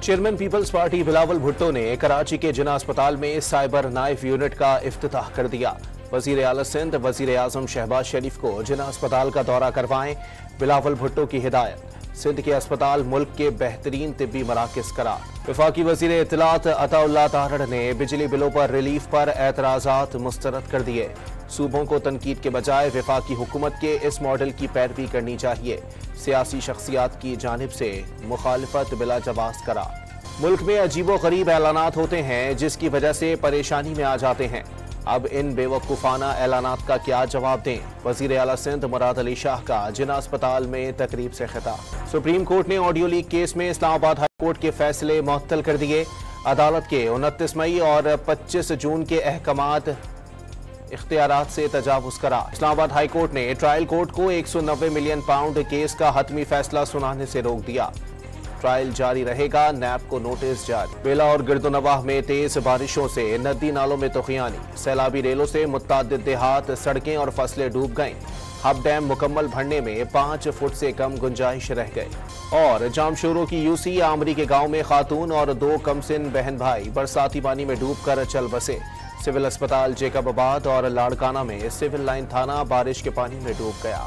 Chairman peoples party Bilawal Bhutto ने कराची के जिना अस्पताल में साइबर नाइफ यूनिट का इफ्तिताह कर दिया। वजीर आला सिंध वजीर आजम शहबाज शरीफ को जिना अस्पताल का दौरा करवाएं, बिलावल भुट्टो की हिदायत। सिंध के अस्पताल मुल्क के बेहतरीन तिब्बी मराकज करार। वफाकी वजीर इत्तलात अताउल्लाह तारड़ ने बिजली बिलों पर रिलीफ पर एतराजात मुस्तरद कर दिए। सूबों को तनकीद के बजाय वफाकी हुकूमत के इस मॉडल की पैरवी करनी चाहिए। सियासी शख्सियात की जानिब से मुखालिफत बिला जवाब करार। मुल्क में अजीबो गरीब ऐलानात होते हैं जिसकी वजह से परेशानी में आ जाते हैं। अब इन बेवकूफ़ाना ऐलानात का क्या जवाब दें। वज़ीर आला सिंध मुराद अली शाह का जिना अस्पताल में तकरीब से खिताब। सुप्रीम कोर्ट ने ऑडियो लीक केस में इस्लामाबाद हाई कोर्ट के फैसले मुअत्तल कर दिए। अदालत के 29 मई और 25 जून के अहकामात इख्तियारात से तजावुज़ करा। इस्लामाबाद हाई कोर्ट ने ट्रायल कोर्ट को 190 मिलियन पाउंड केस का हतमी फैसला सुनाने से रोक दिया। ट्रायल जारी रहेगा, नैब को नोटिस जारी। बेला और गिरदोनवाह में तेज बारिशों से नदी नालों में तूफानी। सैलाबी रेलों से मुतअद्दिद देहात, सड़कें और फसलें डूब गईं। हब डैम मुकम्मल भरने में 5 फुट से कम गुंजाइश रह गई। और जामशोरों की यूसी आमरी के गांव में खातून और 2 कमसिन बहन भाई बरसाती पानी में डूबकर चल बसे। सिविल अस्पताल जेकबाबाद और लाड़काना में सिविल लाइन थाना बारिश के पानी में डूब गया।